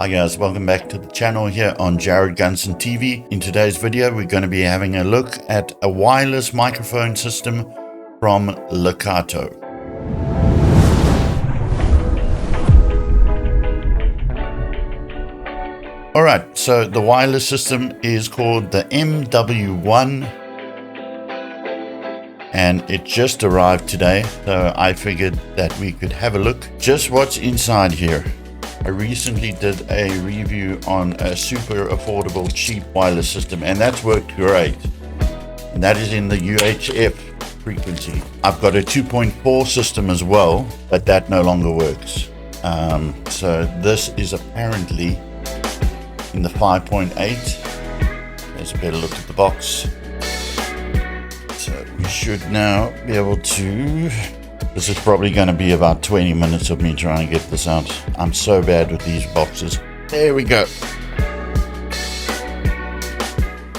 Hi guys, welcome back to the channel here on Jared Gunson TV. In today's video, we're going to be having a look at a wireless microphone system from Lekato. Alright, so the wireless system is called the MW-1 and it just arrived today, so I figured that we could have a look just what's inside here. I recently did a review on a super affordable cheap wireless system and that's worked great, and that is in the UHF frequency. I've got a 2.4 system as well, but that no longer works. So this is apparently in the 5.8. Let's a better look at the box. So we should now be able to... This is probably going to be about 20 minutes of me trying to get this out. I'm so bad with these boxes. There we go.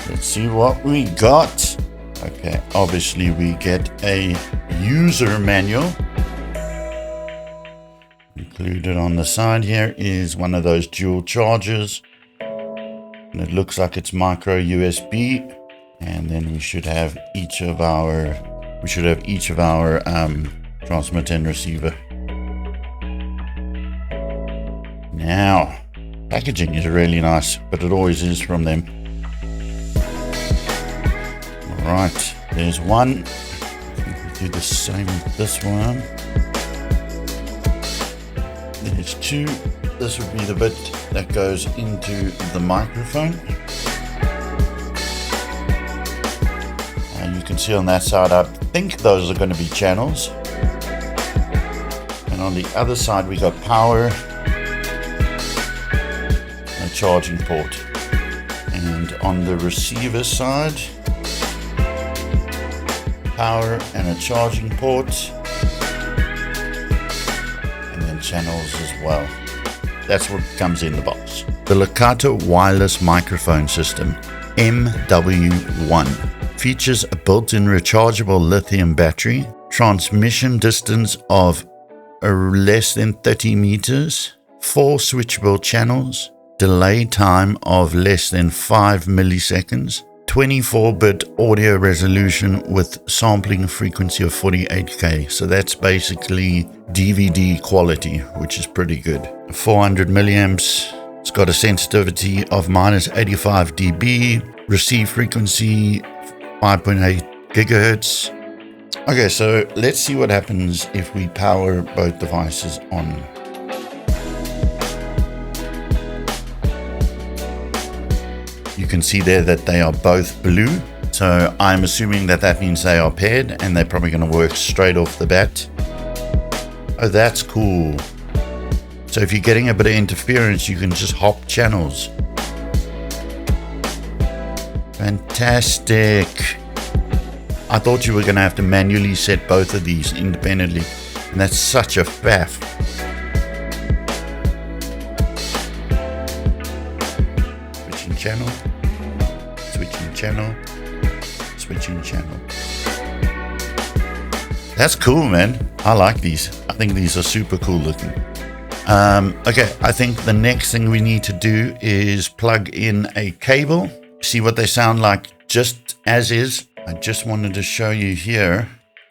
Let's see what we got. Okay, obviously we get a user manual. Included on the side here is one of those dual chargers. And it looks like it's micro USB. And then we should have each of our transmitter and receiver. Now, packaging is really nice, but it always is from them. Alright, there's one. I think we do the same with this one. There's two. This would be the bit that goes into the microphone. And you can see on that side, I think those are going to be channels. And on the other side, we got power and a charging port. And on the receiver side, power and a charging port. And then channels as well. That's what comes in the box. The Lekato wireless microphone system, MW-1, features a built-in rechargeable lithium battery, transmission distance of less than 30 meters, 4 switchable channels, delay time of less than 5 milliseconds, 24-bit audio resolution with sampling frequency of 48K. So that's basically DVD quality, which is pretty good. 400 milliamps. It's got a sensitivity of -85 dB, receive frequency 5.8 gigahertz. Okay, so let's see what happens if we power both devices on. You can see there that they are both blue, so I'm assuming that that means they are paired and they're probably going to work straight off the bat. Oh, that's cool. So if you're getting a bit of interference, you can just hop channels. Fantastic. I thought you were going to have to manually set both of these independently, and that's such a faff. Switching channel, switching channel, switching channel. That's cool, man. I like these. I think these are super cool looking. Okay, I think the next thing we need to do is plug in a cable, see what they sound like just as is. I just wanted to show you here.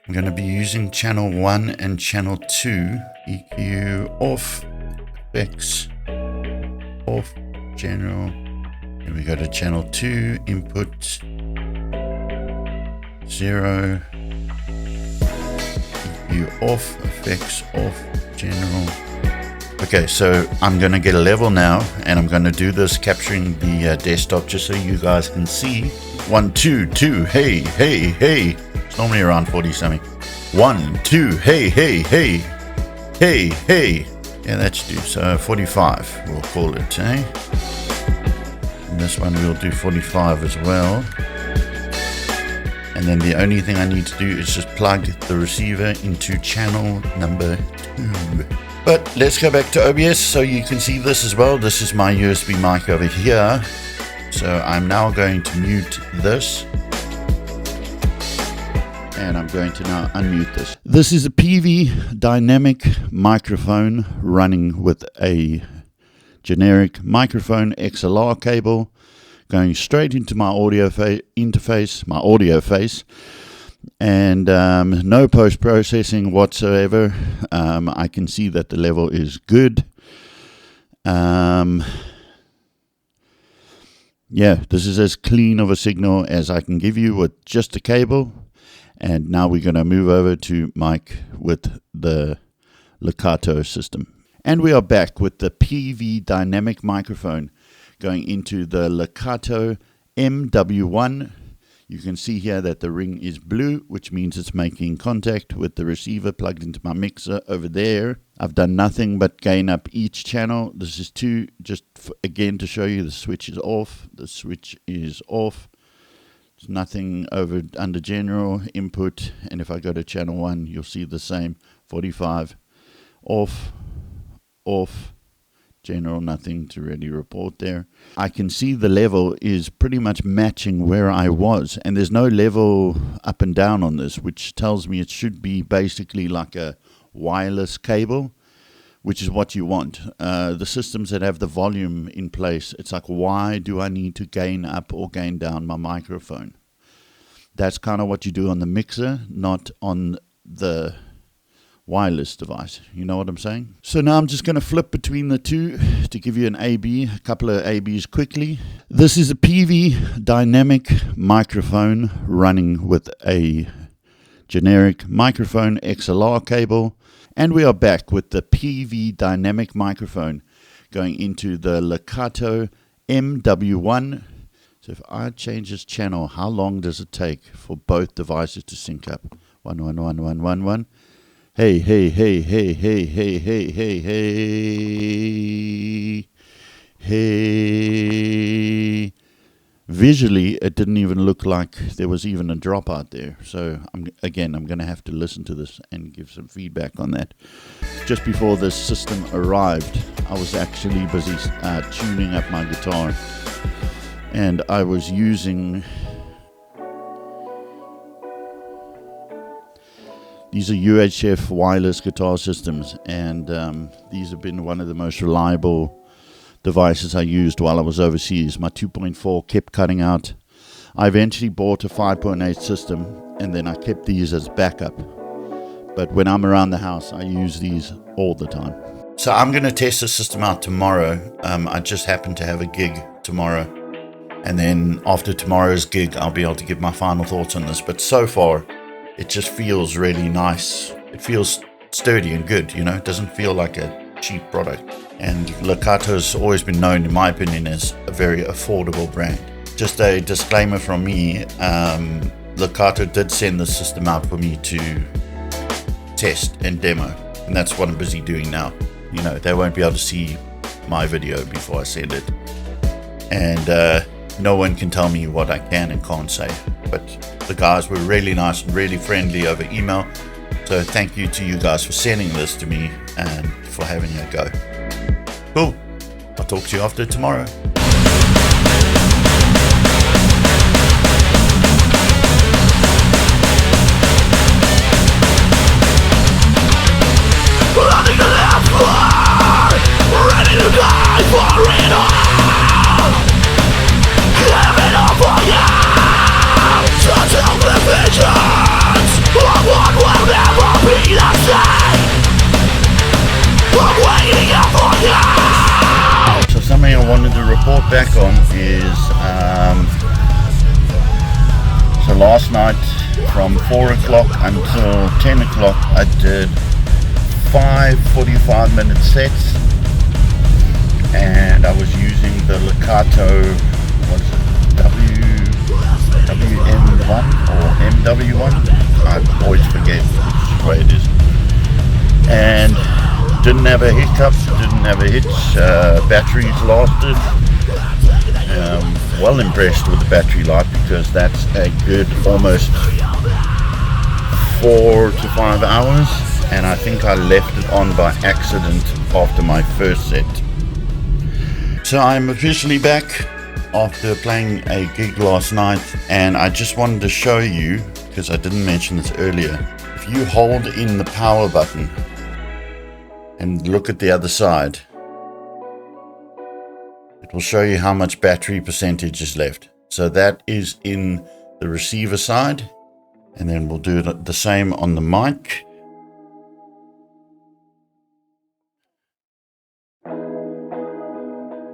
I'm going to be using channel 1 and channel 2. EQ off, effects off, general. Here we go to channel 2, input 0. EQ off, effects off, general. Okay, so I'm going to get a level now, and I'm going to do this capturing the desktop just so you guys can see. 1, 2, 2, hey, hey, hey. It's normally around 40 something. 1, 2, hey, hey, hey, hey, hey. Yeah, that should do. So 45, we'll call it, eh? And this one we'll do 45 as well. And then the only thing I need to do is just plug the receiver into channel number 2. But let's go back to OBS so you can see this as well. This is my USB mic over here. So I'm now going to mute this. And I'm going to now unmute this. This is a PV dynamic microphone running with a generic microphone XLR cable going straight into my audio interface, my audio face, and no post-processing whatsoever. I can see that the level is good. Yeah, this is as clean of a signal as I can give you with just a cable. And now we're going to move over to mic with the Lekato system. And we are back with the PV dynamic microphone going into the Lekato MW-1. You can see here that the ring is blue, which means it's making contact with the receiver plugged into my mixer over there. I've done nothing but gain up each channel. This is 2, just again to show you the switch is off. The switch is off. There's nothing under general input. And if I go to channel 1, you'll see the same. 45, off, off. General, nothing to really report there. I can see the level is pretty much matching where I was, and there's no level up and down on this, which tells me it should be basically like a wireless cable, which is what you want. The systems that have the volume in place, it's like, why do I need to gain up or gain down my microphone? That's kind of what you do on the mixer, not on the wireless device. You know what I'm saying? So now I'm just going to flip between the two to give you an A couple of ABs quickly. This is a PV dynamic microphone running with a generic microphone XLR cable. And we are back with the PV dynamic microphone going into the Lekato MW-1. So if I change this channel, how long does it take for both devices to sync up? 1, 1, 1, 1, 1, 1. Hey, hey, hey, hey, hey, hey, hey, hey, hey, hey. Visually, it didn't even look like there was even a drop out there. So, I'm going to have to listen to this and give some feedback on that. Just before this system arrived, I was actually busy tuning up my guitar. And I was using... These are UHF wireless guitar systems, and these have been one of the most reliable devices I used while I was overseas. My 2.4 kept cutting out. I eventually bought a 5.8 system, and then I kept these as backup. But when I'm around the house, I use these all the time. So I'm going to test the system out tomorrow. I just happen to have a gig tomorrow. And then after tomorrow's gig, I'll be able to give my final thoughts on this. But so far, it just feels really nice. It feels sturdy and good, you know. It doesn't feel like a cheap product. And Lekato's always been known, in my opinion, as a very affordable brand. Just a disclaimer from me, Lekato did send the system out for me to test and demo. And that's what I'm busy doing now. You know, they won't be able to see my video before I send it. And no one can tell me what I can and can't say. But the guys were really nice and really friendly over email. So thank you to you guys for sending this to me and for having a go. Cool. I'll talk to you after tomorrow. Running to live for, ready to die for it all. Giving up for you. Total vengeance of what will never be the same. I'm waiting up for you. So something I wanted to report back on is so last night from 4 o'clock until 10 o'clock I did 5 45-minute sets, and I was using the Lekato, what's it, WM1 or MW-1, I always forget which way it is, and didn't have a hiccup, didn't have a hitch, batteries lasted. Well impressed with the battery life, because that's a good almost 4 to 5 hours, and I think I left it on by accident after my first set. So I'm officially back after playing a gig last night, and I just wanted to show you, because I didn't mention this earlier, if you hold in the power button and look at the other side, it will show you how much battery percentage is left. So that is in the receiver side, and then we'll do the same on the mic.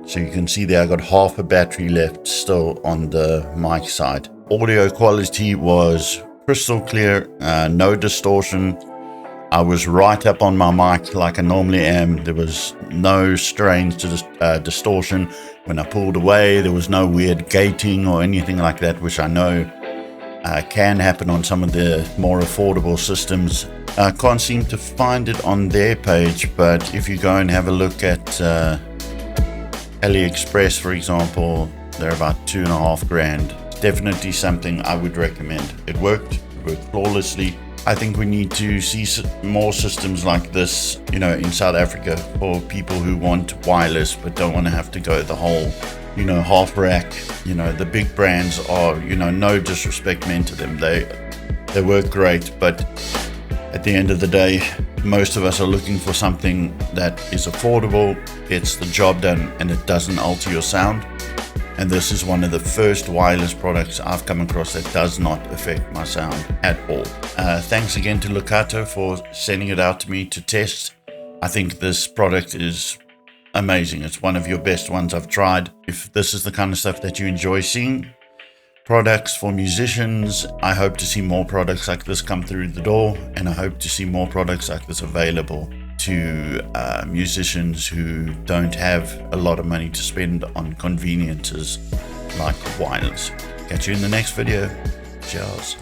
So you can see there I got half a battery left still on the mic side. Audio quality was crystal clear, no distortion. I was right up on my mic like I normally am. There was no strains to distortion. When I pulled away, there was no weird gating or anything like that, which I know can happen on some of the more affordable systems. I can't seem to find it on their page, but if you go and have a look at AliExpress, for example, they're about $2,500. Definitely something I would recommend. It worked flawlessly. I think we need to see more systems like this, you know, in South Africa for people who want wireless but don't want to have to go the whole, you know, half rack. You know, the big brands are, you know, no disrespect meant to them. They work great, but at the end of the day, most of us are looking for something that is affordable, gets the job done, and it doesn't alter your sound. And this is one of the first wireless products I've come across that does not affect my sound at all. Thanks again to Lekato for sending it out to me to test. I think this product is amazing. It's one of your best ones I've tried. If this is the kind of stuff that you enjoy seeing, products for musicians, I hope to see more products like this come through the door, and I hope to see more products like this available to musicians who don't have a lot of money to spend on conveniences like wireless. Catch you in the next video. Cheers.